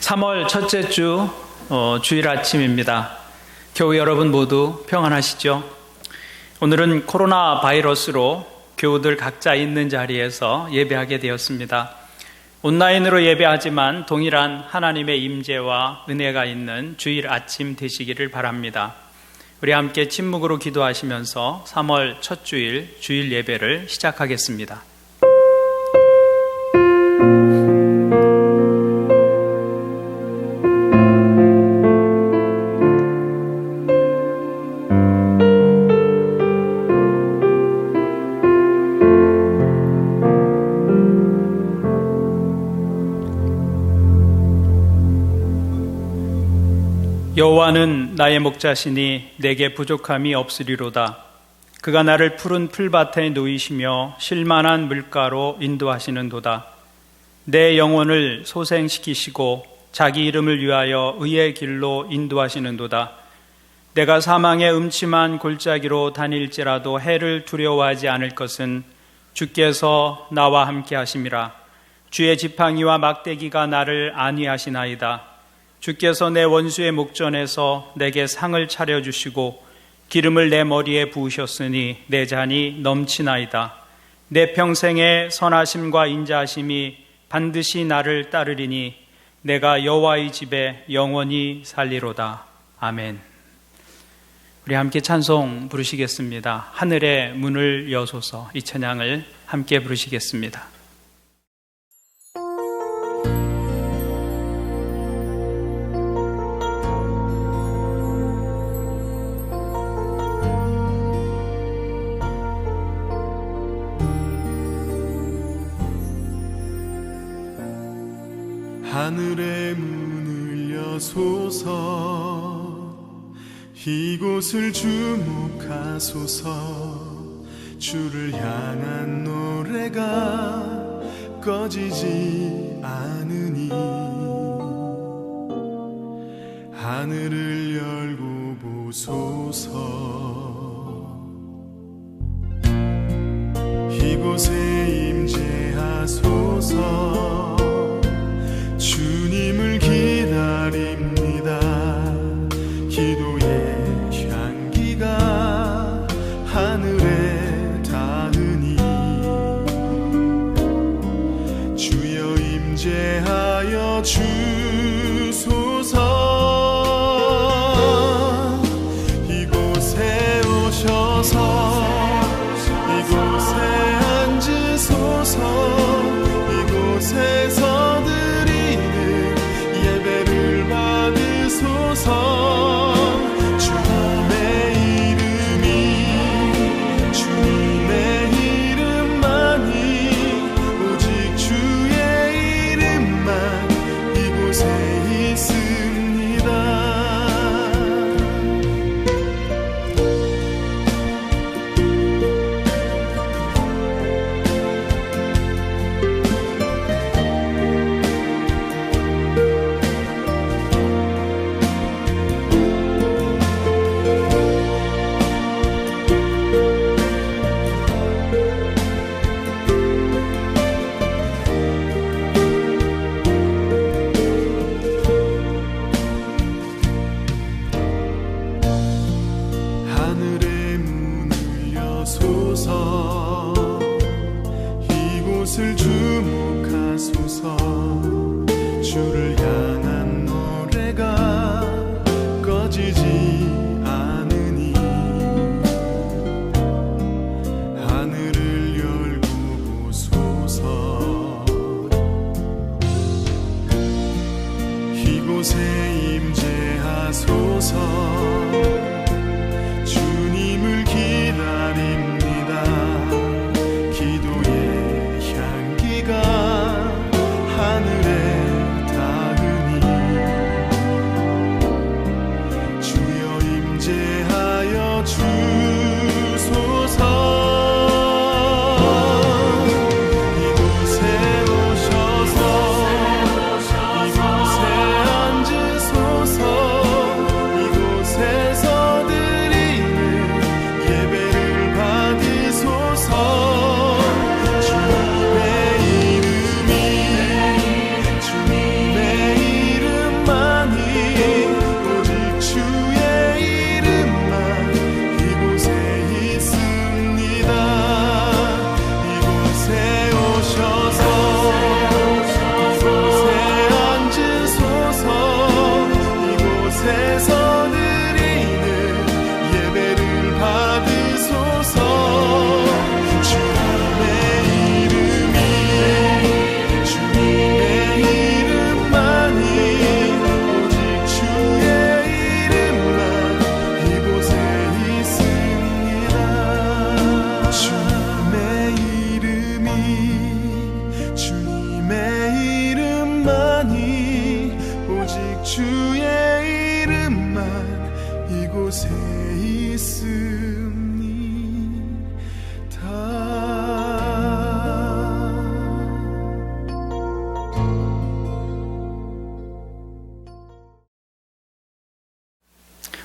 3월 첫째 주 주일 아침입니다. 교우 여러분 모두 평안하시죠? 오늘은 코로나 바이러스로 교우들 각자 있는 자리에서 예배하게 되었습니다. 온라인으로 예배하지만 동일한 하나님의 임재와 은혜가 있는 주일 아침 되시기를 바랍니다. 우리 함께 침묵으로 기도하시면서 3월 첫 주일 예배를 시작하겠습니다. 여호와는 나의 목자시니 내게 부족함이 없으리로다. 그가 나를 푸른 풀밭에 누이시며 쉴만한 물가로 인도하시는도다. 내 영혼을 소생시키시고 자기 이름을 위하여 의의 길로 인도하시는도다. 내가 사망의 음침한 골짜기로 다닐지라도 해를 두려워하지 않을 것은 주께서 나와 함께 하심이라. 주의 지팡이와 막대기가 나를 안위하시나이다. 주께서 내 원수의 목전에서 내게 상을 차려주시고 기름을 내 머리에 부으셨으니 내 잔이 넘치나이다. 내 평생의 선하심과 인자하심이 반드시 나를 따르리니 내가 여호와의 집에 영원히 살리로다. 아멘. 우리 함께 찬송 부르시겠습니다. 하늘의 문을 여소서. 이 찬양을 함께 부르시겠습니다. 하늘의 문을 여소서. 이곳을 주목하소서. 주를 향한 노래가 꺼지지 않으니 하늘을 열고 보소서. 이곳에 임재하소서. 주님을 기다립니다. 기도의 향기가 하늘에 닿으니 주여 임재하여 주소서. 이곳에 오셔서 이곳에 앉으소서. 이곳에서 주님의 이름만이 오직 주의 이름만 이곳에 있습니다. 이곳을 주목하소서. 주를 향한 노래가 꺼지지 않으니 하늘을 열고 보소서. 이곳에 임재하소서. 주님을 기다립니다. 기도의 향기가 하늘에 닿으니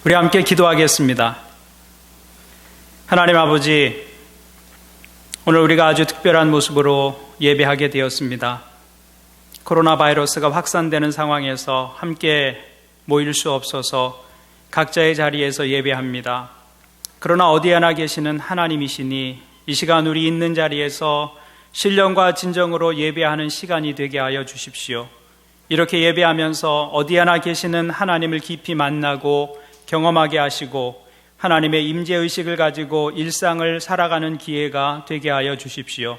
우리 함께 기도하겠습니다. 하나님 아버지, 오늘 우리가 아주 특별한 모습으로 예배하게 되었습니다. 코로나 바이러스가 확산되는 상황에서 함께 모일 수 없어서 각자의 자리에서 예배합니다. 그러나 어디 하나 계시는 하나님이시니 이 시간 우리 있는 자리에서 신령과 진정으로 예배하는 시간이 되게 하여 주십시오. 이렇게 예배하면서 어디 하나 계시는 하나님을 깊이 만나고 경험하게 하시고 하나님의 임재의식을 가지고 일상을 살아가는 기회가 되게 하여 주십시오.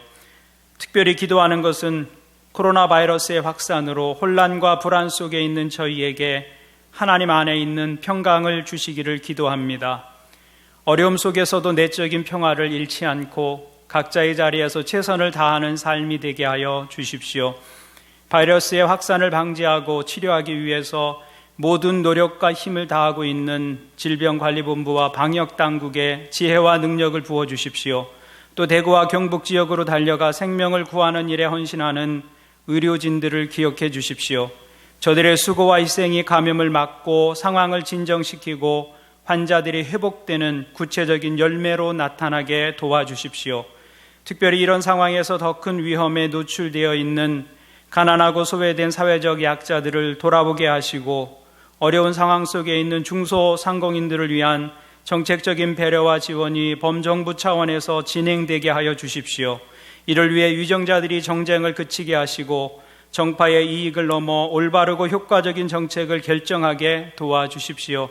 특별히 기도하는 것은 코로나 바이러스의 확산으로 혼란과 불안 속에 있는 저희에게 하나님 안에 있는 평강을 주시기를 기도합니다. 어려움 속에서도 내적인 평화를 잃지 않고 각자의 자리에서 최선을 다하는 삶이 되게 하여 주십시오. 바이러스의 확산을 방지하고 치료하기 위해서 모든 노력과 힘을 다하고 있는 질병관리본부와 방역당국에 지혜와 능력을 부어주십시오. 또 대구와 경북 지역으로 달려가 생명을 구하는 일에 헌신하는 의료진들을 기억해 주십시오. 저들의 수고와 희생이 감염을 막고 상황을 진정시키고 환자들이 회복되는 구체적인 열매로 나타나게 도와주십시오. 특별히 이런 상황에서 더 큰 위험에 노출되어 있는 가난하고 소외된 사회적 약자들을 돌아보게 하시고 어려운 상황 속에 있는 중소상공인들을 위한 정책적인 배려와 지원이 범정부 차원에서 진행되게 하여 주십시오. 이를 위해 위정자들이 정쟁을 그치게 하시고 정파의 이익을 넘어 올바르고 효과적인 정책을 결정하게 도와주십시오.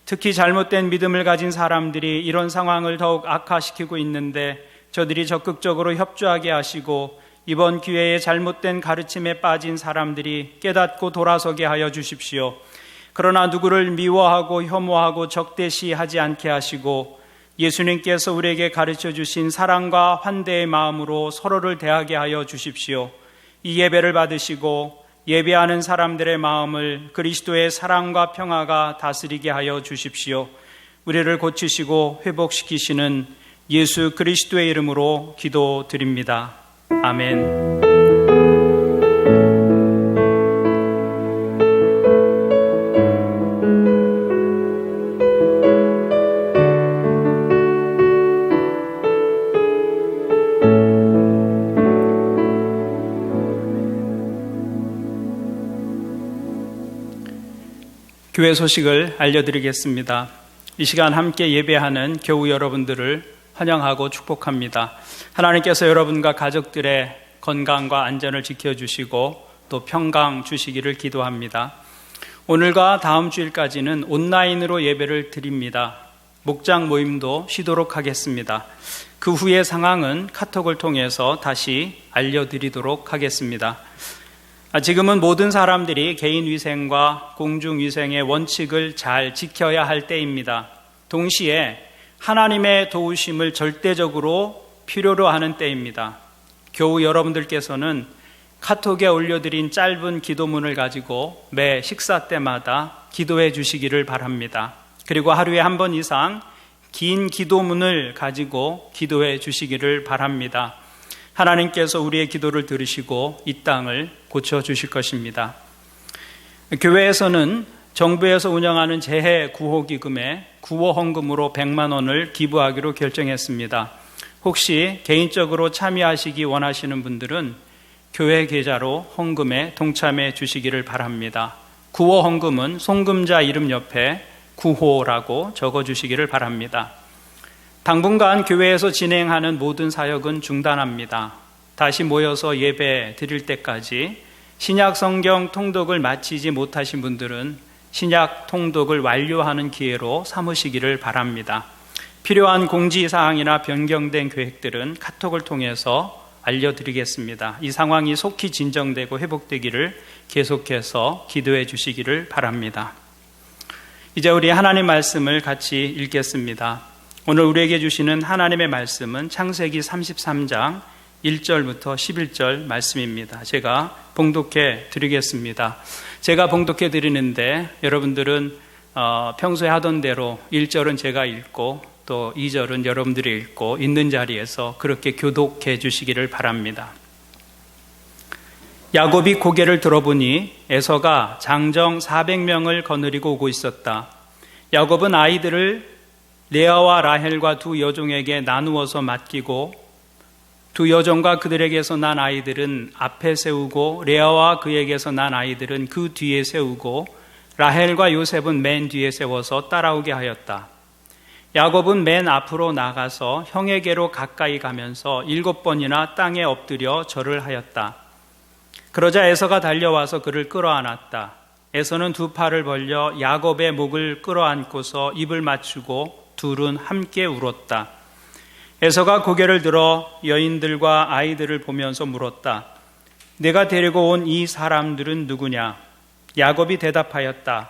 특히 잘못된 믿음을 가진 사람들이 이런 상황을 더욱 악화시키고 있는데 저들이 적극적으로 협조하게 하시고 이번 기회에 잘못된 가르침에 빠진 사람들이 깨닫고 돌아서게 하여 주십시오. 그러나 누구를 미워하고 혐오하고 적대시하지 않게 하시고 예수님께서 우리에게 가르쳐 주신 사랑과 환대의 마음으로 서로를 대하게 하여 주십시오. 이 예배를 받으시고 예배하는 사람들의 마음을 그리스도의 사랑과 평화가 다스리게 하여 주십시오. 우리를 고치시고 회복시키시는 예수 그리스도의 이름으로 기도드립니다. 아멘. 교회 소식을 알려드리겠습니다. 이 시간 함께 예배하는 교우 여러분들을 환영하고 축복합니다. 하나님께서 여러분과 가족들의 건강과 안전을 지켜주시고 또 평강 주시기를 기도합니다. 오늘과 다음 주일까지는 온라인으로 예배를 드립니다. 목장 모임도 쉬도록 하겠습니다. 그 후의 상황은 카톡을 통해서 다시 알려드리도록 하겠습니다. 지금은 모든 사람들이 개인위생과 공중위생의 원칙을 잘 지켜야 할 때입니다. 동시에 하나님의 도우심을 절대적으로 필요로 하는 때입니다. 교우 여러분들께서는 카톡에 올려드린 짧은 기도문을 가지고 매 식사 때마다 기도해 주시기를 바랍니다. 그리고 하루에 한 번 이상 긴 기도문을 가지고 기도해 주시기를 바랍니다. 하나님께서 우리의 기도를 들으시고 이 땅을 고쳐주실 것입니다. 교회에서는 정부에서 운영하는 재해구호기금에 구호헌금으로 100만 원을 기부하기로 결정했습니다. 혹시 개인적으로 참여하시기 원하시는 분들은 교회 계좌로 헌금에 동참해 주시기를 바랍니다. 구호헌금은 송금자 이름 옆에 구호라고 적어주시기를 바랍니다. 당분간 교회에서 진행하는 모든 사역은 중단합니다. 다시 모여서 예배 드릴 때까지 신약 성경 통독을 마치지 못하신 분들은 신약 통독을 완료하는 기회로 삼으시기를 바랍니다. 필요한 공지사항이나 변경된 계획들은 카톡을 통해서 알려드리겠습니다. 이 상황이 속히 진정되고 회복되기를 계속해서 기도해 주시기를 바랍니다. 이제 우리 하나님 말씀을 같이 읽겠습니다. 오늘 우리에게 주시는 하나님의 말씀은 창세기 33장 1절부터 11절 말씀입니다. 제가 봉독해 드리겠습니다. 제가 봉독해 드리는데 여러분들은 평소에 하던 대로 1절은 제가 읽고 또 2절은 여러분들이 읽고 있는 자리에서 그렇게 교독해 주시기를 바랍니다. 야곱이 고개를 들어보니 에서가 장정 400명을 거느리고 오고 있었다. 야곱은 아이들을 레아와 라헬과 두 여종에게 나누어서 맡기고 두 여종과 그들에게서 난 아이들은 앞에 세우고 레아와 그에게서 난 아이들은 그 뒤에 세우고 라헬과 요셉은 맨 뒤에 세워서 따라오게 하였다. 야곱은 맨 앞으로 나가서 형에게로 가까이 가면서 7번이나 땅에 엎드려 절을 하였다. 그러자 에서가 달려와서 그를 끌어안았다. 에서는 두 팔을 벌려 야곱의 목을 끌어안고서 입을 맞추고 둘은 함께 울었다. 에서가 고개를 들어 여인들과 아이들을 보면서 물었다. 내가 데리고 온 이 사람들은 누구냐? 야곱이 대답하였다.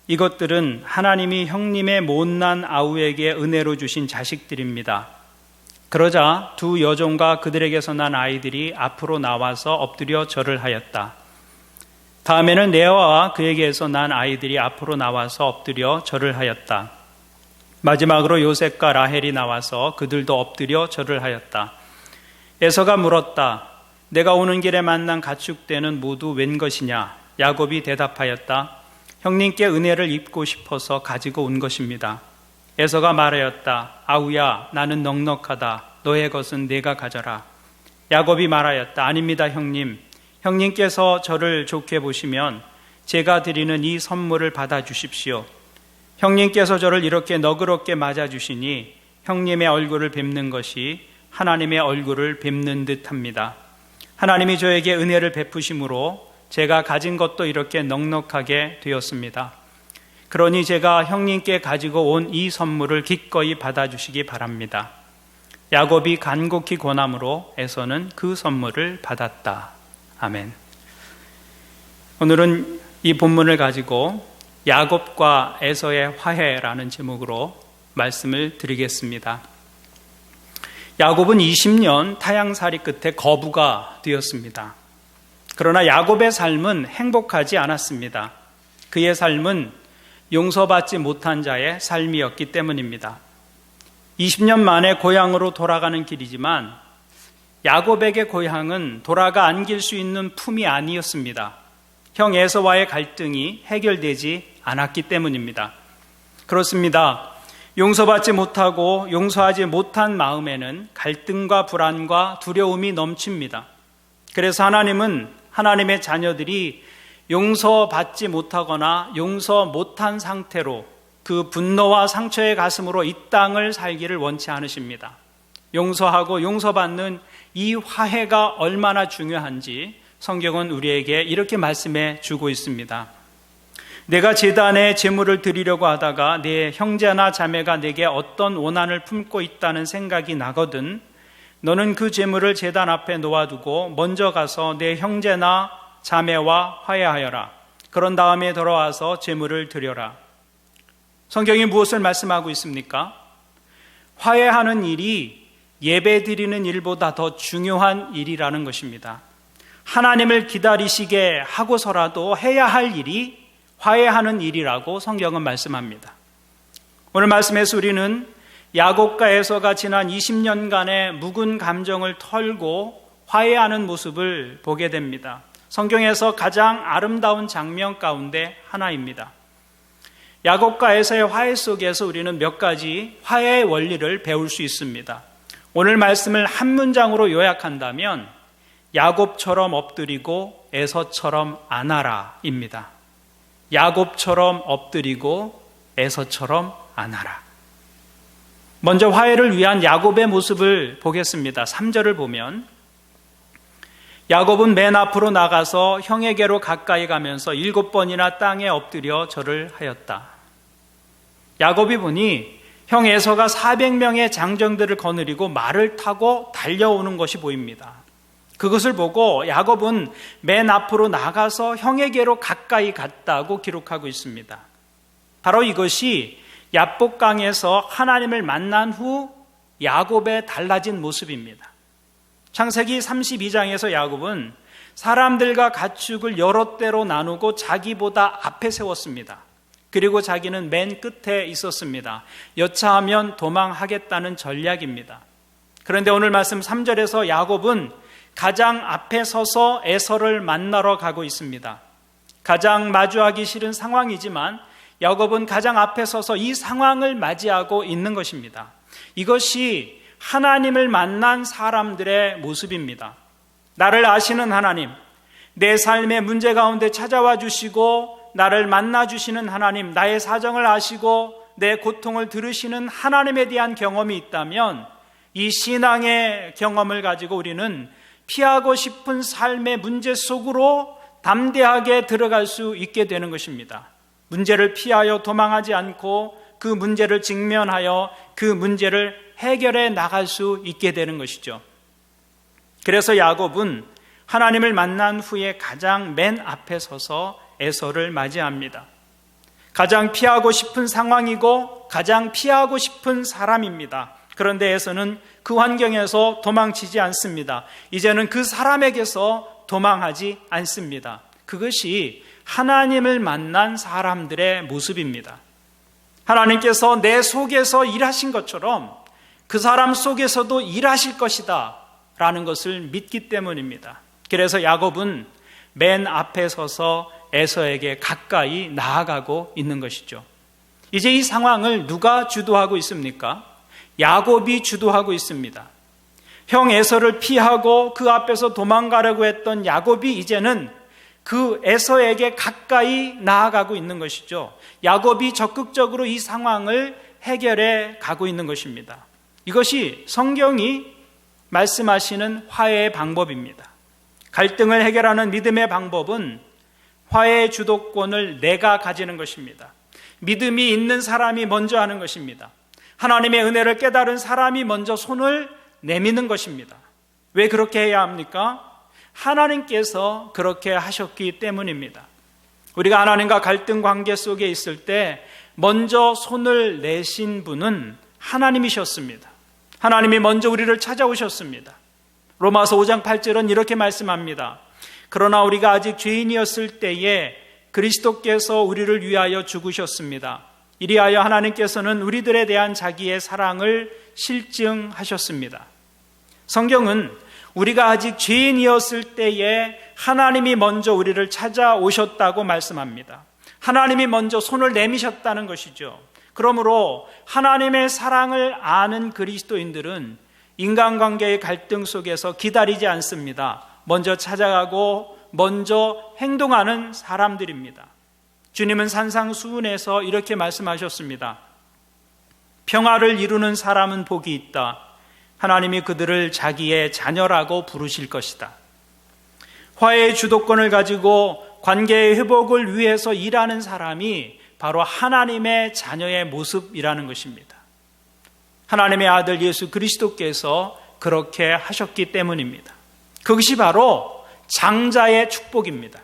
이것들은 하나님이 형님의 못난 아우에게 은혜로 주신 자식들입니다. 그러자 두 여종과 그들에게서 난 아이들이 앞으로 나와서 엎드려 절을 하였다. 다음에는 레아와 그에게서 난 아이들이 앞으로 나와서 엎드려 절을 하였다. 마지막으로 요셉과 라헬이 나와서 그들도 엎드려 절을 하였다. 에서가 물었다. 내가 오는 길에 만난 가축대는 모두 웬 것이냐? 야곱이 대답하였다. 형님께 은혜를 입고 싶어서 가지고 온 것입니다. 에서가 말하였다. 아우야, 나는 넉넉하다. 너의 것은 내가 가져라. 야곱이 말하였다. 아닙니다, 형님. 형님께서 저를 좋게 보시면 제가 드리는 이 선물을 받아주십시오. 형님께서 저를 이렇게 너그럽게 맞아주시니 형님의 얼굴을 뵙는 것이 하나님의 얼굴을 뵙는 듯합니다. 하나님이 저에게 은혜를 베푸심으로 제가 가진 것도 이렇게 넉넉하게 되었습니다. 그러니 제가 형님께 가지고 온 이 선물을 기꺼이 받아주시기 바랍니다. 야곱이 간곡히 권함으로 에서는 그 선물을 받았다. 아멘. 오늘은 이 본문을 가지고 야곱과 에서의 화해라는 제목으로 말씀을 드리겠습니다. 야곱은 20년 타향살이 끝에 거부가 되었습니다. 그러나 야곱의 삶은 행복하지 않았습니다. 그의 삶은 용서받지 못한 자의 삶이었기 때문입니다. 20년 만에 고향으로 돌아가는 길이지만 야곱에게 고향은 돌아가 안길 수 있는 품이 아니었습니다. 형 에서와의 갈등이 해결되지 않았기 때문입니다. 그렇습니다. 용서받지 못하고 용서하지 못한 마음에는 갈등과 불안과 두려움이 넘칩니다. 그래서 하나님은 하나님의 자녀들이 용서받지 못하거나 용서 못한 상태로 그 분노와 상처의 가슴으로 이 땅을 살기를 원치 않으십니다. 용서하고 용서받는 이 화해가 얼마나 중요한지 성경은 우리에게 이렇게 말씀해 주고 있습니다. 내가 제단에 제물을 드리려고 하다가 내 형제나 자매가 내게 어떤 원한을 품고 있다는 생각이 나거든 너는 그 제물을 제단 앞에 놓아두고 먼저 가서 내 형제나 자매와 화해하여라. 그런 다음에 돌아와서 제물을 드려라. 성경이 무엇을 말씀하고 있습니까? 화해하는 일이 예배 드리는 일보다 더 중요한 일이라는 것입니다. 하나님을 기다리시게 하고서라도 해야 할 일이 화해하는 일이라고 성경은 말씀합니다. 오늘 말씀에서 우리는 야곱과 에서가 지난 20년간의 묵은 감정을 털고 화해하는 모습을 보게 됩니다. 성경에서 가장 아름다운 장면 가운데 하나입니다. 야곱과 에서의 화해 속에서 우리는 몇 가지 화해의 원리를 배울 수 있습니다. 오늘 말씀을 한 문장으로 요약한다면 야곱처럼 엎드리고 에서처럼 안아라입니다. 야곱처럼 엎드리고 에서처럼 안아라. 먼저 화해를 위한 야곱의 모습을 보겠습니다. 3절을 보면 야곱은 맨 앞으로 나가서 형에게로 가까이 가면서 7번이나 땅에 엎드려 절을 하였다. 야곱이 보니 형 에서가 400명의 장정들을 거느리고 말을 타고 달려오는 것이 보입니다. 그것을 보고 야곱은 맨 앞으로 나가서 형에게로 가까이 갔다고 기록하고 있습니다. 바로 이것이 야복강에서 하나님을 만난 후 야곱의 달라진 모습입니다. 창세기 32장에서 야곱은 사람들과 가축을 여러 대로 나누고 자기보다 앞에 세웠습니다. 그리고 자기는 맨 끝에 있었습니다. 여차하면 도망하겠다는 전략입니다. 그런데 오늘 말씀 3절에서 야곱은 가장 앞에 서서 에서를 만나러 가고 있습니다. 가장 마주하기 싫은 상황이지만 야곱은 가장 앞에 서서 이 상황을 맞이하고 있는 것입니다. 이것이 하나님을 만난 사람들의 모습입니다. 나를 아시는 하나님, 내 삶의 문제 가운데 찾아와 주시고 나를 만나 주시는 하나님, 나의 사정을 아시고 내 고통을 들으시는 하나님에 대한 경험이 있다면 이 신앙의 경험을 가지고 우리는 피하고 싶은 삶의 문제 속으로 담대하게 들어갈 수 있게 되는 것입니다. 문제를 피하여 도망하지 않고 그 문제를 직면하여 그 문제를 해결해 나갈 수 있게 되는 것이죠. 그래서 야곱은 하나님을 만난 후에 가장 맨 앞에 서서 에서를 맞이합니다. 가장 피하고 싶은 상황이고 가장 피하고 싶은 사람입니다. 그런데 에서는 그 환경에서 도망치지 않습니다. 이제는 그 사람에게서 도망하지 않습니다. 그것이 하나님을 만난 사람들의 모습입니다. 하나님께서 내 속에서 일하신 것처럼 그 사람 속에서도 일하실 것이다 라는 것을 믿기 때문입니다. 그래서 야곱은 맨 앞에 서서 에서에게 가까이 나아가고 있는 것이죠. 이제 이 상황을 누가 주도하고 있습니까? 야곱이 주도하고 있습니다. 형 에서를 피하고 그 앞에서 도망가려고 했던 야곱이 이제는 그 에서에게 가까이 나아가고 있는 것이죠. 야곱이 적극적으로 이 상황을 해결해 가고 있는 것입니다. 이것이 성경이 말씀하시는 화해의 방법입니다. 갈등을 해결하는 믿음의 방법은 화해의 주도권을 내가 가지는 것입니다. 믿음이 있는 사람이 먼저 하는 것입니다. 하나님의 은혜를 깨달은 사람이 먼저 손을 내미는 것입니다. 왜 그렇게 해야 합니까? 하나님께서 그렇게 하셨기 때문입니다. 우리가 하나님과 갈등 관계 속에 있을 때 먼저 손을 내신 분은 하나님이셨습니다. 하나님이 먼저 우리를 찾아오셨습니다. 로마서 5장 8절은 이렇게 말씀합니다. 그러나 우리가 아직 죄인이었을 때에 그리스도께서 우리를 위하여 죽으셨습니다. 이리하여 하나님께서는 우리들에 대한 자기의 사랑을 실증하셨습니다. 성경은 우리가 아직 죄인이었을 때에 하나님이 먼저 우리를 찾아오셨다고 말씀합니다. 하나님이 먼저 손을 내미셨다는 것이죠. 그러므로 하나님의 사랑을 아는 그리스도인들은 인간관계의 갈등 속에서 기다리지 않습니다. 먼저 찾아가고 먼저 행동하는 사람들입니다. 주님은 산상수훈에서 이렇게 말씀하셨습니다. 평화를 이루는 사람은 복이 있다. 하나님이 그들을 자기의 자녀라고 부르실 것이다. 화해의 주도권을 가지고 관계의 회복을 위해서 일하는 사람이 바로 하나님의 자녀의 모습이라는 것입니다. 하나님의 아들 예수 그리스도께서 그렇게 하셨기 때문입니다. 그것이 바로 장자의 축복입니다.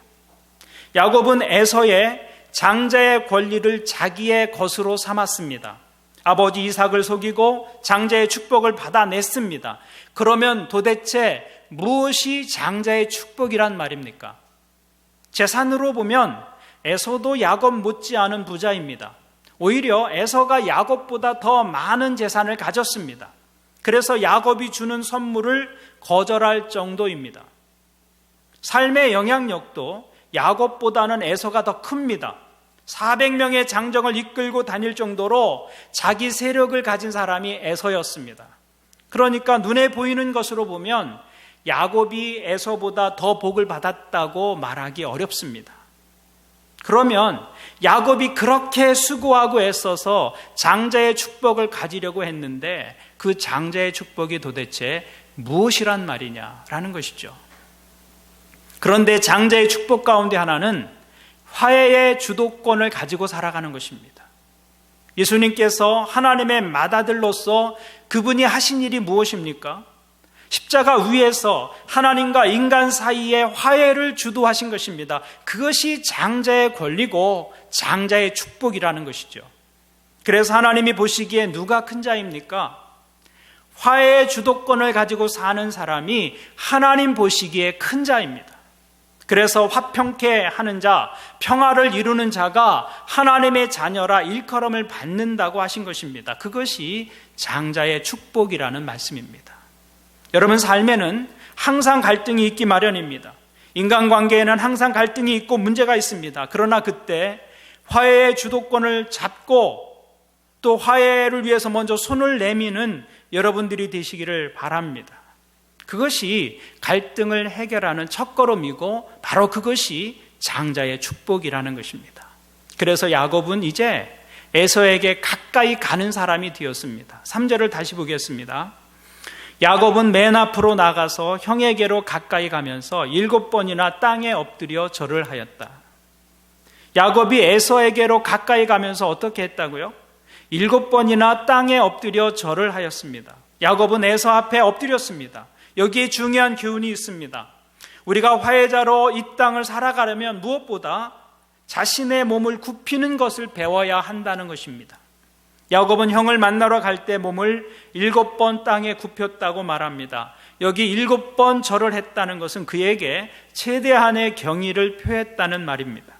야곱은 에서의 장자의 권리를 자기의 것으로 삼았습니다. 아버지 이삭을 속이고 장자의 축복을 받아냈습니다. 그러면 도대체 무엇이 장자의 축복이란 말입니까? 재산으로 보면 에서도 야곱 못지않은 부자입니다. 오히려 에서가 야곱보다 더 많은 재산을 가졌습니다. 그래서 야곱이 주는 선물을 거절할 정도입니다. 삶의 영향력도 야곱보다는 에서가 더 큽니다. 400명의 장정을 이끌고 다닐 정도로 자기 세력을 가진 사람이 에서였습니다. 그러니까 눈에 보이는 것으로 보면 야곱이 에서보다 더 복을 받았다고 말하기 어렵습니다. 그러면 야곱이 그렇게 수고하고 애써서 장자의 축복을 가지려고 했는데 그 장자의 축복이 도대체 무엇이란 말이냐라는 것이죠. 그런데 장자의 축복 가운데 하나는 화해의 주도권을 가지고 살아가는 것입니다. 예수님께서 하나님의 맏아들로서 그분이 하신 일이 무엇입니까? 십자가 위에서 하나님과 인간 사이에 화해를 주도하신 것입니다. 그것이 장자의 권리고 장자의 축복이라는 것이죠. 그래서 하나님이 보시기에 누가 큰 자입니까? 화해의 주도권을 가지고 사는 사람이 하나님 보시기에 큰 자입니다. 그래서 화평케 하는 자, 평화를 이루는 자가 하나님의 자녀라 일컬음을 받는다고 하신 것입니다. 그것이 장자의 축복이라는 말씀입니다. 여러분, 삶에는 항상 갈등이 있기 마련입니다. 인간관계에는 항상 갈등이 있고 문제가 있습니다. 그러나 그때 화해의 주도권을 잡고 또 화해를 위해서 먼저 손을 내미는 여러분들이 되시기를 바랍니다. 그것이 갈등을 해결하는 첫걸음이고 바로 그것이 장자의 축복이라는 것입니다. 그래서 야곱은 이제 에서에게 가까이 가는 사람이 되었습니다. 3절을 다시 보겠습니다. 야곱은 맨 앞으로 나가서 형에게로 가까이 가면서 7번이나 땅에 엎드려 절을 하였다. 야곱이 에서에게로 가까이 가면서 어떻게 했다고요? 7번이나 땅에 엎드려 절을 하였습니다. 야곱은 에서 앞에 엎드렸습니다. 여기에 중요한 교훈이 있습니다. 우리가 화해자로 이 땅을 살아가려면 무엇보다 자신의 몸을 굽히는 것을 배워야 한다는 것입니다. 야곱은 형을 만나러 갈 때 몸을 7번 땅에 굽혔다고 말합니다. 여기 7번 절을 했다는 것은 그에게 최대한의 경의를 표했다는 말입니다.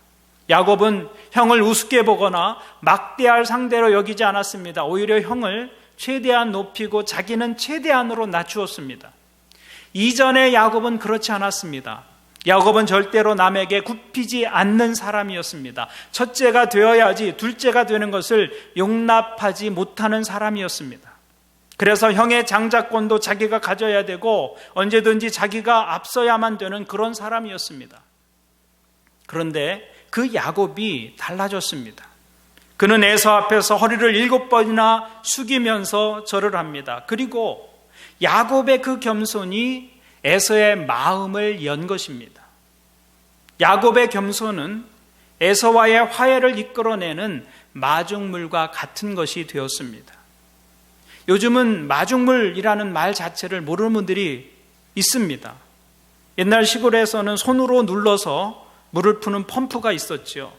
야곱은 형을 우습게 보거나 막대할 상대로 여기지 않았습니다. 오히려 형을 최대한 높이고 자기는 최대한으로 낮추었습니다. 이전에 야곱은 그렇지 않았습니다. 야곱은 절대로 남에게 굽히지 않는 사람이었습니다. 첫째가 되어야지 둘째가 되는 것을 용납하지 못하는 사람이었습니다. 그래서 형의 장자권도 자기가 가져야 되고 언제든지 자기가 앞서야만 되는 그런 사람이었습니다. 그런데 그 야곱이 달라졌습니다. 그는 에서 앞에서 허리를 7번이나 숙이면서 절을 합니다. 그리고 야곱의 그 겸손이 에서의 마음을 연 것입니다. 야곱의 겸손은 에서와의 화해를 이끌어내는 마중물과 같은 것이 되었습니다. 요즘은 마중물이라는 말 자체를 모르는 분들이 있습니다. 옛날 시골에서는 손으로 눌러서 물을 푸는 펌프가 있었죠.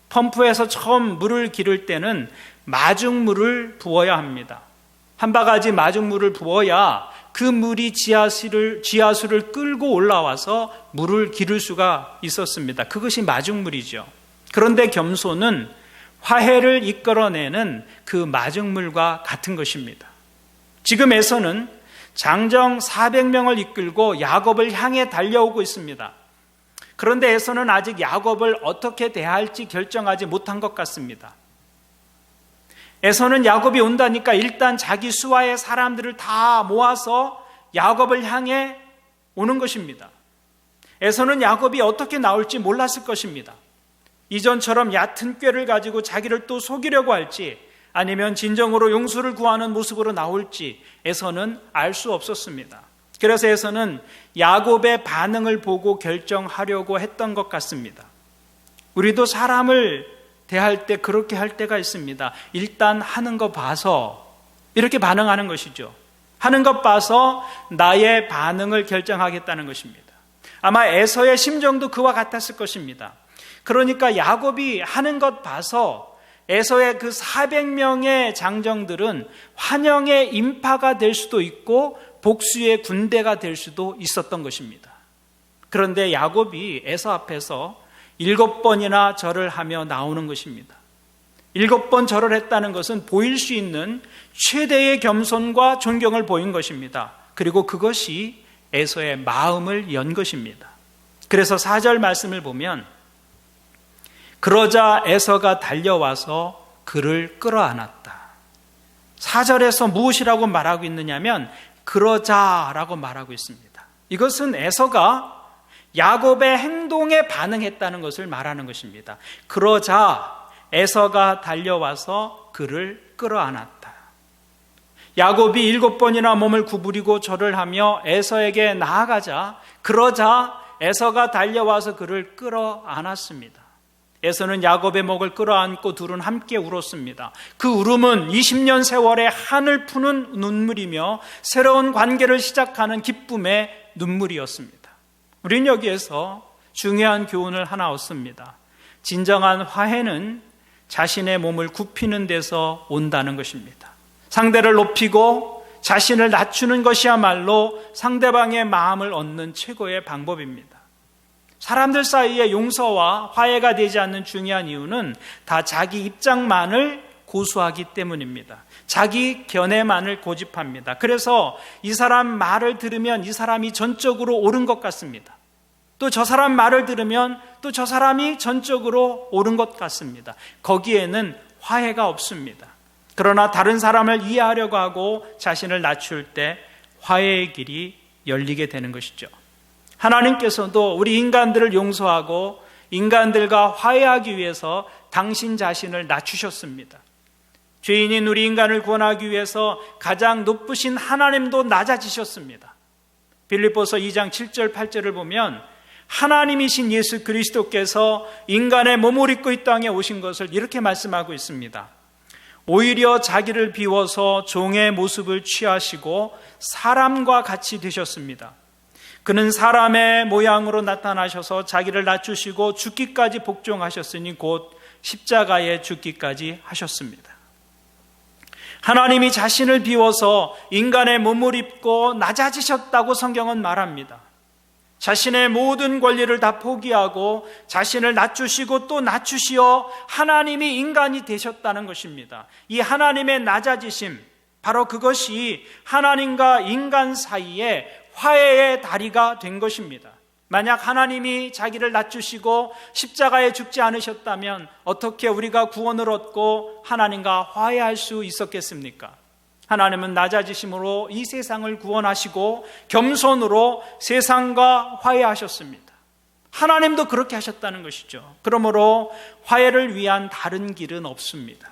펌프에서 처음 물을 기를 때는 마중물을 부어야 합니다. 한 바가지 마중물을 부어야 그 물이 지하수를 끌고 올라와서 물을 기를 수가 있었습니다. 그것이 마중물이죠. 그런데 겸손은 화해를 이끌어내는 그 마중물과 같은 것입니다. 지금 에서는 장정 400명을 이끌고 야곱을 향해 달려오고 있습니다. 그런데 에서는 아직 야곱을 어떻게 대할지 결정하지 못한 것 같습니다. 에서는 야곱이 온다니까 일단 자기 수하의 사람들을 다 모아서 야곱을 향해 오는 것입니다. 에서는 야곱이 어떻게 나올지 몰랐을 것입니다. 이전처럼 얕은 꾀를 가지고 자기를 또 속이려고 할지 아니면 진정으로 용서를 구하는 모습으로 나올지 에서는 알 수 없었습니다. 그래서 에서는 야곱의 반응을 보고 결정하려고 했던 것 같습니다. 우리도 사람을 대할 때 그렇게 할 때가 있습니다. 일단 하는 거 봐서 이렇게 반응하는 것이죠. 하는 것 봐서 나의 반응을 결정하겠다는 것입니다. 아마 에서의 심정도 그와 같았을 것입니다. 그러니까 야곱이 하는 것 봐서 에서의 그 400명의 장정들은 환영의 인파가 될 수도 있고 복수의 군대가 될 수도 있었던 것입니다. 그런데 야곱이 에서 앞에서 7번이나 절을 하며 나오는 것입니다. 7번 절을 했다는 것은 보일 수 있는 최대의 겸손과 존경을 보인 것입니다. 그리고 그것이 에서의 마음을 연 것입니다. 그래서 4절 말씀을 보면 그러자 에서가 달려와서 그를 끌어안았다. 4절에서 무엇이라고 말하고 있느냐면 그러자라고 말하고 있습니다. 이것은 에서가 야곱의 행동에 반응했다는 것을 말하는 것입니다. 그러자 에서가 달려와서 그를 끌어안았다. 야곱이 7번이나 몸을 구부리고 절을 하며 에서에게 나아가자 그러자 에서가 달려와서 그를 끌어안았습니다. 에서는 야곱의 목을 끌어안고 둘은 함께 울었습니다. 그 울음은 20년 세월의 한을 푸는 눈물이며 새로운 관계를 시작하는 기쁨의 눈물이었습니다. 우리는 여기에서 중요한 교훈을 하나 얻습니다. 진정한 화해는 자신의 몸을 굽히는 데서 온다는 것입니다. 상대를 높이고 자신을 낮추는 것이야말로 상대방의 마음을 얻는 최고의 방법입니다. 사람들 사이에 용서와 화해가 되지 않는 중요한 이유는 다 자기 입장만을 고수하기 때문입니다. 자기 견해만을 고집합니다. 그래서 이 사람 말을 들으면 이 사람이 전적으로 옳은 것 같습니다. 또 저 사람 말을 들으면 또 저 사람이 전적으로 옳은 것 같습니다. 거기에는 화해가 없습니다. 그러나 다른 사람을 이해하려고 하고 자신을 낮출 때 화해의 길이 열리게 되는 것이죠. 하나님께서도 우리 인간들을 용서하고 인간들과 화해하기 위해서 당신 자신을 낮추셨습니다. 죄인인 우리 인간을 구원하기 위해서 가장 높으신 하나님도 낮아지셨습니다. 빌립보서 2장 7절 8절을 보면 하나님이신 예수 그리스도께서 인간의 몸을 입고 이 땅에 오신 것을 이렇게 말씀하고 있습니다. 오히려 자기를 비워서 종의 모습을 취하시고 사람과 같이 되셨습니다. 그는 사람의 모양으로 나타나셔서 자기를 낮추시고 죽기까지 복종하셨으니 곧 십자가에 죽기까지 하셨습니다. 하나님이 자신을 비워서 인간의 몸을 입고 낮아지셨다고 성경은 말합니다. 자신의 모든 권리를 다 포기하고 자신을 낮추시고 또 낮추시어 하나님이 인간이 되셨다는 것입니다. 이 하나님의 낮아지심, 바로 그것이 하나님과 인간 사이에 화해의 다리가 된 것입니다. 만약 하나님이 자기를 낮추시고 십자가에 죽지 않으셨다면 어떻게 우리가 구원을 얻고 하나님과 화해할 수 있었겠습니까? 하나님은 낮아지심으로 이 세상을 구원하시고 겸손으로 세상과 화해하셨습니다. 하나님도 그렇게 하셨다는 것이죠. 그러므로 화해를 위한 다른 길은 없습니다.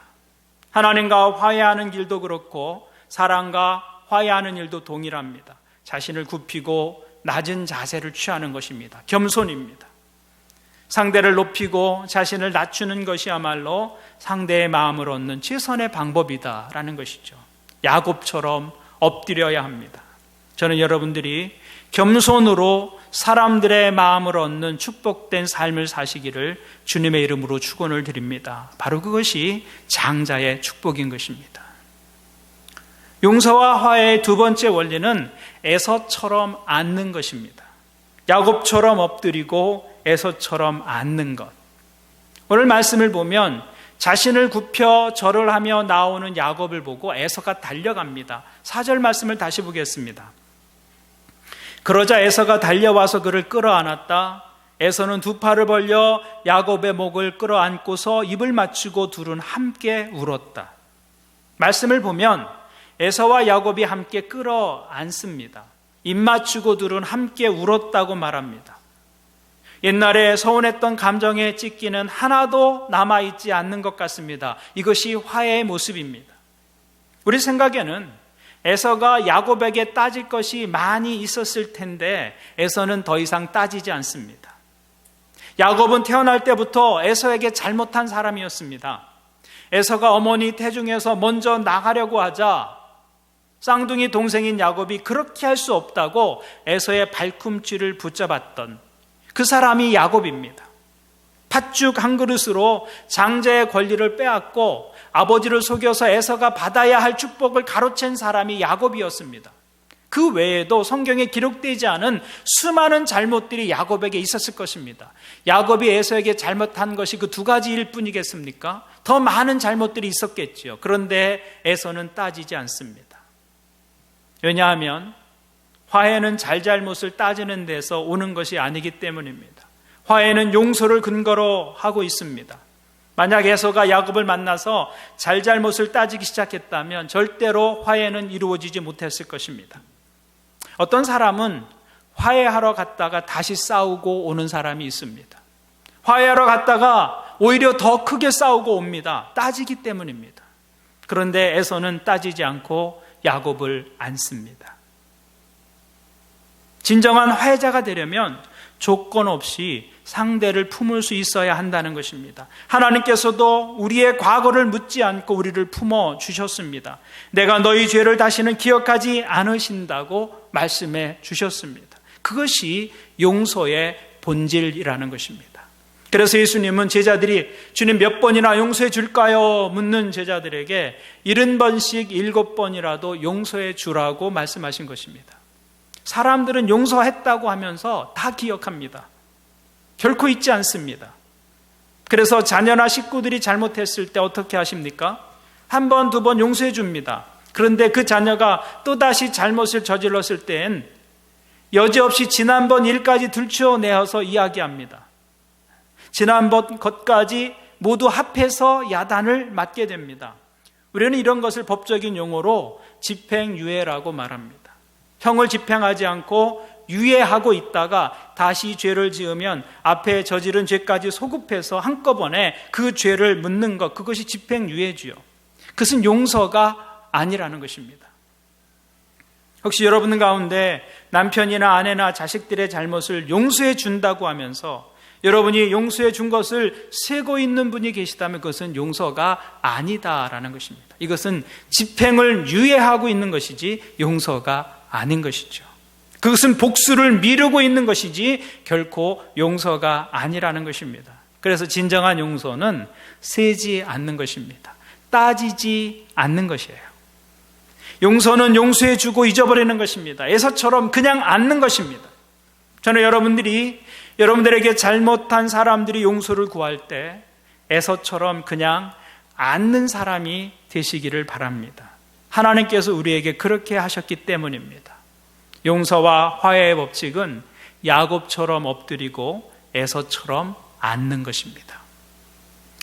하나님과 화해하는 길도 그렇고 사람과 화해하는 일도 동일합니다. 자신을 굽히고 낮은 자세를 취하는 것입니다. 겸손입니다. 상대를 높이고 자신을 낮추는 것이야말로 상대의 마음을 얻는 최선의 방법이다라는 것이죠. 야곱처럼 엎드려야 합니다. 저는 여러분들이 겸손으로 사람들의 마음을 얻는 축복된 삶을 사시기를 주님의 이름으로 축원을 드립니다. 바로 그것이 장자의 축복인 것입니다. 용서와 화해의 두 번째 원리는 에서처럼 앉는 것입니다. 야곱처럼 엎드리고 에서처럼 앉는 것. 오늘 말씀을 보면 자신을 굽혀 절을 하며 나오는 야곱을 보고 에서가 달려갑니다. 4절 말씀을 다시 보겠습니다. 그러자 에서가 달려와서 그를 끌어안았다. 에서는 두 팔을 벌려 야곱의 목을 끌어안고서 입을 맞추고 둘은 함께 울었다. 말씀을 보면 에서와 야곱이 함께 끌어안습니다. 입 맞추고 둘은 함께 울었다고 말합니다. 옛날에 서운했던 감정의 찢기는 하나도 남아있지 않는 것 같습니다. 이것이 화해의 모습입니다. 우리 생각에는 에서가 야곱에게 따질 것이 많이 있었을 텐데 에서는 더 이상 따지지 않습니다. 야곱은 태어날 때부터 에서에게 잘못한 사람이었습니다. 에서가 어머니 태중에서 먼저 나가려고 하자 쌍둥이 동생인 야곱이 그렇게 할 수 없다고 에서의 발꿈치를 붙잡았던 그 사람이 야곱입니다. 팥죽 한 그릇으로 장자의 권리를 빼앗고 아버지를 속여서 에서가 받아야 할 축복을 가로챈 사람이 야곱이었습니다. 그 외에도 성경에 기록되지 않은 수많은 잘못들이 야곱에게 있었을 것입니다. 야곱이 에서에게 잘못한 것이 그 두 가지일 뿐이겠습니까? 더 많은 잘못들이 있었겠지요. 그런데 에서는 따지지 않습니다. 왜냐하면 화해는 잘잘못을 따지는 데서 오는 것이 아니기 때문입니다. 화해는 용서를 근거로 하고 있습니다. 만약 에서가 야곱을 만나서 잘잘못을 따지기 시작했다면 절대로 화해는 이루어지지 못했을 것입니다. 어떤 사람은 화해하러 갔다가 다시 싸우고 오는 사람이 있습니다. 화해하러 갔다가 오히려 더 크게 싸우고 옵니다. 따지기 때문입니다. 그런데 에서는 따지지 않고 야곱을 안습니다. 진정한 화해자가 되려면 조건 없이 상대를 품을 수 있어야 한다는 것입니다. 하나님께서도 우리의 과거를 묻지 않고 우리를 품어 주셨습니다. 내가 너희 죄를 다시는 기억하지 않으신다고 말씀해 주셨습니다. 그것이 용서의 본질이라는 것입니다. 그래서 예수님은 제자들이 주님 몇 번이나 용서해 줄까요? 묻는 제자들에게 70번씩 7번이라도 용서해 주라고 말씀하신 것입니다. 사람들은 용서했다고 하면서 다 기억합니다. 결코 잊지 않습니다. 그래서 자녀나 식구들이 잘못했을 때 어떻게 하십니까? 한 번, 두 번 용서해 줍니다. 그런데 그 자녀가 또다시 잘못을 저질렀을 땐 여지없이 지난번 일까지 들추어내어서 이야기합니다. 지난번 것까지 모두 합해서 야단을 맞게 됩니다. 우리는 이런 것을 법적인 용어로 집행유예라고 말합니다. 형을 집행하지 않고 유예하고 있다가 다시 죄를 지으면 앞에 저지른 죄까지 소급해서 한꺼번에 그 죄를 묻는 것, 그것이 집행유예지요. 그것은 용서가 아니라는 것입니다. 혹시 여러분 가운데 남편이나 아내나 자식들의 잘못을 용서해 준다고 하면서 여러분이 용서해 준 것을 세고 있는 분이 계시다면 그것은 용서가 아니다라는 것입니다. 이것은 집행을 유예하고 있는 것이지 용서가 아닌 것이죠. 그것은 복수를 미루고 있는 것이지 결코 용서가 아니라는 것입니다. 그래서 진정한 용서는 세지 않는 것입니다. 따지지 않는 것이에요. 용서는 용서해 주고 잊어버리는 것입니다. 에서처럼 그냥 앉는 것입니다. 저는 여러분들에게 잘못한 사람들이 용서를 구할 때 에서처럼 그냥 앉는 사람이 되시기를 바랍니다. 하나님께서 우리에게 그렇게 하셨기 때문입니다. 용서와 화해의 법칙은 야곱처럼 엎드리고 에서처럼 앉는 것입니다.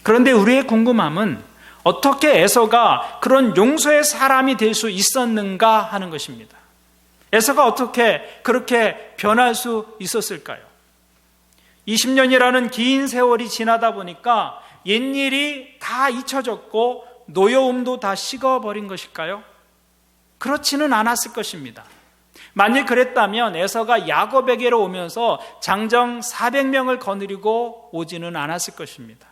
그런데 우리의 궁금함은 어떻게 에서가 그런 용서의 사람이 될 수 있었는가 하는 것입니다. 에서가 어떻게 그렇게 변할 수 있었을까요? 20년이라는 긴 세월이 지나다 보니까 옛일이 다 잊혀졌고 노여움도 다 식어버린 것일까요? 그렇지는 않았을 것입니다. 만일 그랬다면 에서가 야곱에게로 오면서 장정 400명을 거느리고 오지는 않았을 것입니다.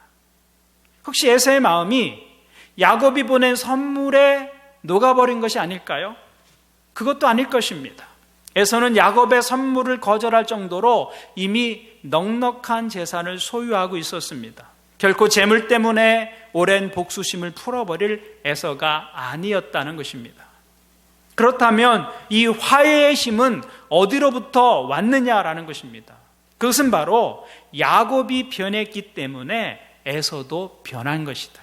혹시 에서의 마음이 야곱이 보낸 선물에 녹아버린 것이 아닐까요? 그것도 아닐 것입니다. 에서는 야곱의 선물을 거절할 정도로 이미 넉넉한 재산을 소유하고 있었습니다. 결코 재물 때문에 오랜 복수심을 풀어버릴 에서가 아니었다는 것입니다. 그렇다면 이 화해의 힘은 어디로부터 왔느냐라는 것입니다. 그것은 바로 야곱이 변했기 때문에 에서도 변한 것이다.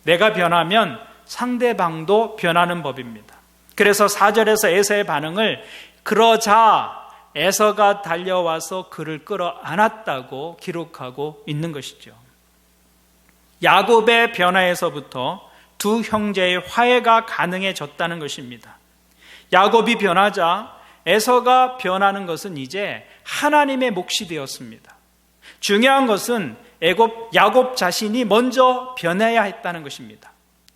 내가 변하면 상대방도 변하는 법입니다. 그래서 4절에서 에서의 반응을 그러자 에서가 달려와서 그를 끌어안았다고 기록하고 있는 것이죠. 야곱의 변화에서부터 두 형제의 화해가 가능해졌다는 것입니다. 야곱이 변하자 에서가 변하는 것은 이제 하나님의 몫이 되었습니다. 중요한 것은 야곱 자신이 먼저 변해야 했다는 것입니다.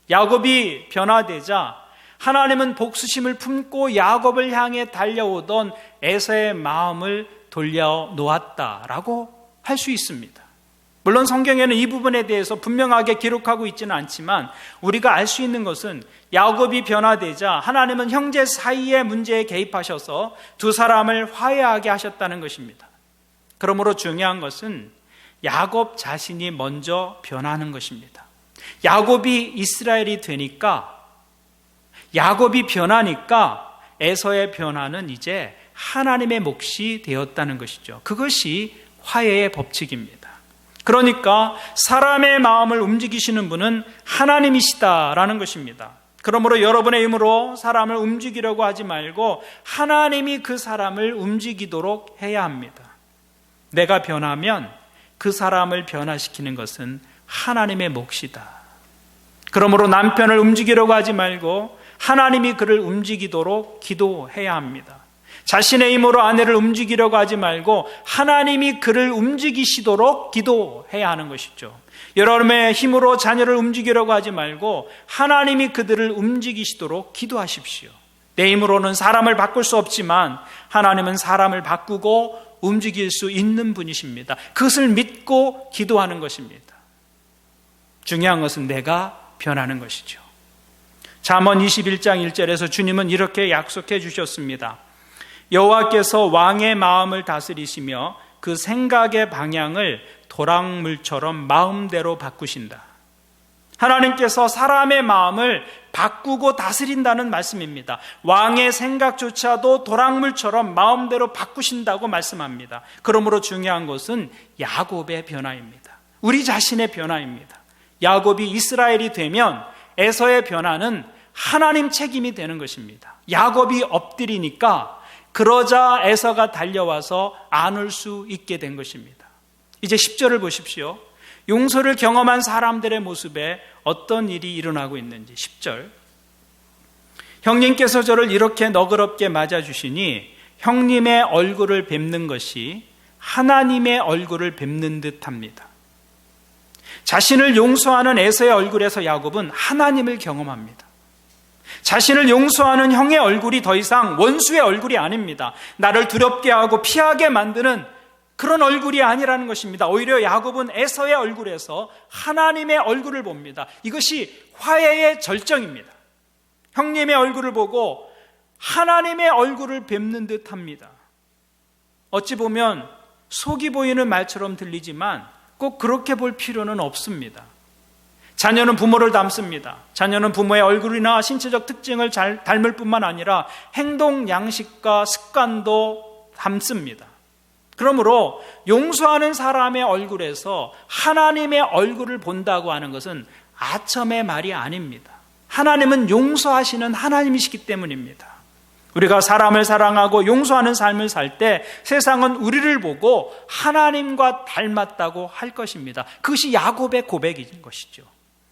야곱이 변화되자 하나님은 복수심을 품고 야곱을 향해 달려오던 에서의 마음을 돌려놓았다라고 할 수 있습니다. 물론 성경에는 이 부분에 대해서 분명하게 기록하고 있지는 않지만 우리가 알 수 있는 것은 야곱이 변화되자 하나님은 형제 사이의 문제에 개입하셔서 두 사람을 화해하게 하셨다는 것입니다. 그러므로 중요한 것은 야곱 자신이 먼저 변하는 것입니다. 야곱이 이스라엘이 되니까, 야곱이 변하니까 에서의 변화는 이제 하나님의 몫이 되었다는 것이죠. 그것이 화해의 법칙입니다. 그러니까 사람의 마음을 움직이시는 분은 하나님이시다라는 것입니다. 그러므로 여러분의 힘으로 사람을 움직이려고 하지 말고 하나님이 그 사람을 움직이도록 해야 합니다. 내가 변하면 그 사람을 변화시키는 것은 하나님의 몫이다. 그러므로 남편을 움직이려고 하지 말고 하나님이 그를 움직이도록 기도해야 합니다. 자신의 힘으로 아내를 움직이려고 하지 말고 하나님이 그를 움직이시도록 기도해야 하는 것이죠. 여러분의 힘으로 자녀를 움직이려고 하지 말고 하나님이 그들을 움직이시도록 기도하십시오. 내 힘으로는 사람을 바꿀 수 없지만 하나님은 사람을 바꾸고 움직일 수 있는 분이십니다. 그것을 믿고 기도하는 것입니다. 중요한 것은 내가 변하는 것이죠. 잠언 21장 1절에서 주님은 이렇게 약속해 주셨습니다. 여호와께서 왕의 마음을 다스리시며 그 생각의 방향을 도랑물처럼 마음대로 바꾸신다. 하나님께서 사람의 마음을 바꾸고 다스린다는 말씀입니다. 왕의 생각조차도 도랑물처럼 마음대로 바꾸신다고 말씀합니다. 그러므로 중요한 것은 야곱의 변화입니다. 우리 자신의 변화입니다. 야곱이 이스라엘이 되면 에서의 변화는 하나님 책임이 되는 것입니다. 야곱이 엎드리니까 그러자 에서가 달려와서 안을 수 있게 된 것입니다. 이제 10절을 보십시오. 용서를 경험한 사람들의 모습에 어떤 일이 일어나고 있는지. 10절. 형님께서 저를 이렇게 너그럽게 맞아주시니 형님의 얼굴을 뵙는 것이 하나님의 얼굴을 뵙는 듯합니다. 자신을 용서하는 에서의 얼굴에서 야곱은 하나님을 경험합니다. 자신을 용서하는 형의 얼굴이 더 이상 원수의 얼굴이 아닙니다. 나를 두렵게 하고 피하게 만드는 그런 얼굴이 아니라는 것입니다. 오히려 야곱은 에서의 얼굴에서 하나님의 얼굴을 봅니다. 이것이 화해의 절정입니다. 형님의 얼굴을 보고 하나님의 얼굴을 뵙는 듯합니다. 어찌 보면 속이 보이는 말처럼 들리지만 꼭 그렇게 볼 필요는 없습니다. 자녀는 부모를 닮습니다. 자녀는 부모의 얼굴이나 신체적 특징을 잘 닮을 뿐만 아니라 행동 양식과 습관도 닮습니다. 그러므로 용서하는 사람의 얼굴에서 하나님의 얼굴을 본다고 하는 것은 아첨의 말이 아닙니다. 하나님은 용서하시는 하나님이시기 때문입니다. 우리가 사람을 사랑하고 용서하는 삶을 살 때 세상은 우리를 보고 하나님과 닮았다고 할 것입니다. 그것이 야곱의 고백인 것이죠.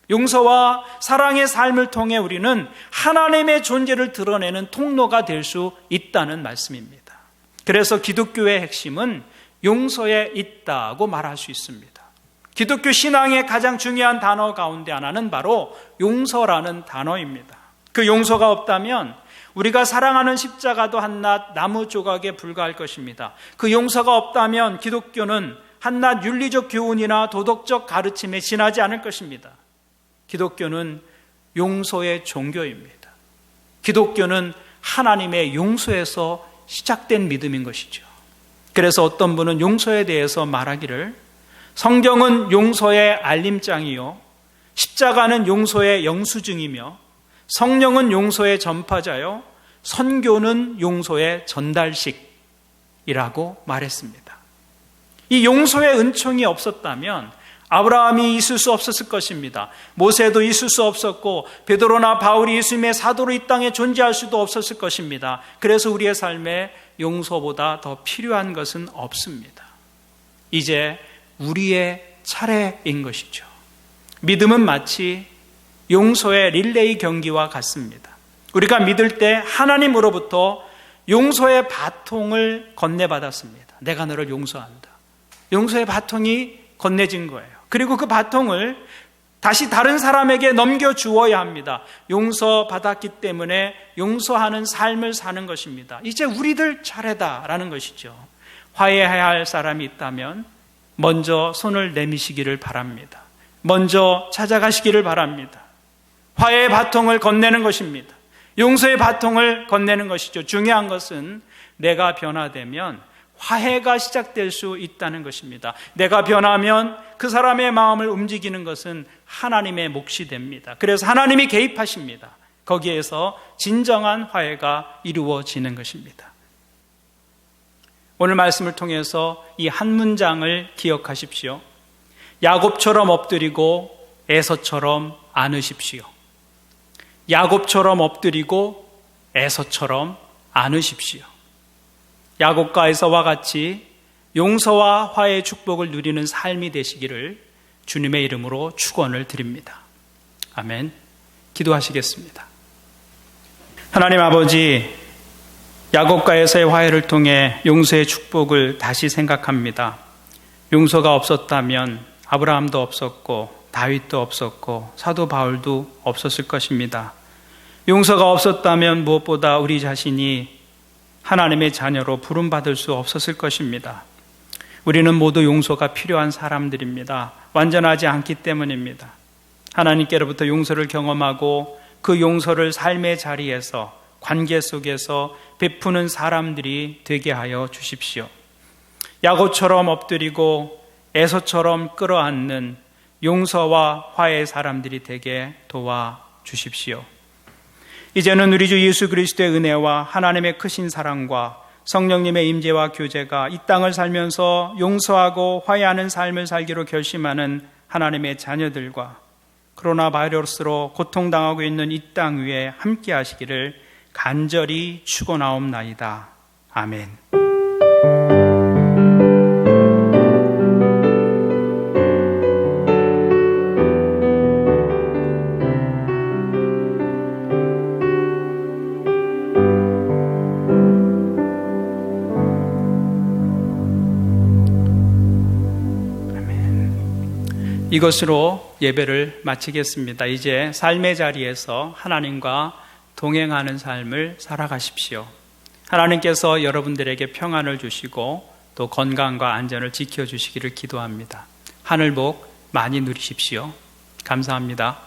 용서와 사랑의 삶을 통해 우리는 하나님의 존재를 드러내는 통로가 될 수 있다는 말씀입니다. 그래서 기독교의 핵심은 용서에 있다고 말할 수 있습니다. 기독교 신앙의 가장 중요한 단어 가운데 하나는 바로 용서라는 단어입니다. 그 용서가 없다면 우리가 사랑하는 십자가도 한낱 나무 조각에 불과할 것입니다. 그 용서가 없다면 기독교는 한낱 윤리적 교훈이나 도덕적 가르침에 지나지 않을 것입니다. 기독교는 용서의 종교입니다. 기독교는 하나님의 용서에서 시작된 믿음인 것이죠. 그래서 어떤 분은 용서에 대해서 말하기를 성경은 용서의 알림장이요 십자가는 용서의 영수증이며 성령은 용서의 전파자요 선교는 용서의 전달식이라고 말했습니다. 이 용서의 은총이 없었다면 아브라함이 있을 수 없었을 것입니다. 모세도 있을 수 없었고 베드로나 바울이 예수님의 사도로 이 땅에 존재할 수도 없었을 것입니다. 그래서 우리의 삶에 용서보다 더 필요한 것은 없습니다. 이제 우리의 차례인 것이죠. 믿음은 마치 용서의 릴레이 경기와 같습니다. 우리가 믿을 때 하나님으로부터 용서의 바통을 건네받았습니다. 내가 너를 용서한다. 용서의 바통이 건네진 거예요. 그리고 그 바통을 다시 다른 사람에게 넘겨주어야 합니다. 용서받았기 때문에 용서하는 삶을 사는 것입니다. 이제 우리들 차례다라는 것이죠. 화해해야 할 사람이 있다면 먼저 손을 내미시기를 바랍니다. 먼저 찾아가시기를 바랍니다. 화해의 바통을 건네는 것입니다. 용서의 바통을 건네는 것이죠. 중요한 것은 내가 변화되면 화해가 시작될 수 있다는 것입니다. 내가 변하면 그 사람의 마음을 움직이는 것은 하나님의 몫이 됩니다. 그래서 하나님이 개입하십니다. 거기에서 진정한 화해가 이루어지는 것입니다. 오늘 말씀을 통해서 이 한 문장을 기억하십시오. 야곱처럼 엎드리고 에서처럼 안으십시오. 야곱처럼 엎드리고 에서처럼 안으십시오. 야곱과 에서와 같이 용서와 화해의 축복을 누리는 삶이 되시기를 주님의 이름으로 축원을 드립니다. 아멘. 기도하시겠습니다. 하나님 아버지, 야곱과 에서의 화해를 통해 용서의 축복을 다시 생각합니다. 용서가 없었다면 아브라함도 없었고 다윗도 없었고 사도 바울도 없었을 것입니다. 용서가 없었다면 무엇보다 우리 자신이 하나님의 자녀로 부름받을 수 없었을 것입니다. 우리는 모두 용서가 필요한 사람들입니다. 완전하지 않기 때문입니다. 하나님께로부터 용서를 경험하고 그 용서를 삶의 자리에서 관계 속에서 베푸는 사람들이 되게 하여 주십시오. 야곱처럼 엎드리고 에서처럼 끌어안는 용서와 화해의 사람들이 되게 도와주십시오. 이제는 우리 주 예수 그리스도의 은혜와 하나님의 크신 사랑과 성령님의 임재와 교제가 이 땅을 살면서 용서하고 화해하는 삶을 살기로 결심하는 하나님의 자녀들과 코로나 바이러스로 고통당하고 있는 이 땅 위에 함께 하시기를 간절히 축원하옵나이다. 아멘. 이것으로 예배를 마치겠습니다. 이제 삶의 자리에서 하나님과 동행하는 삶을 살아가십시오. 하나님께서 여러분들에게 평안을 주시고 또 건강과 안전을 지켜주시기를 기도합니다. 하늘복 많이 누리십시오. 감사합니다.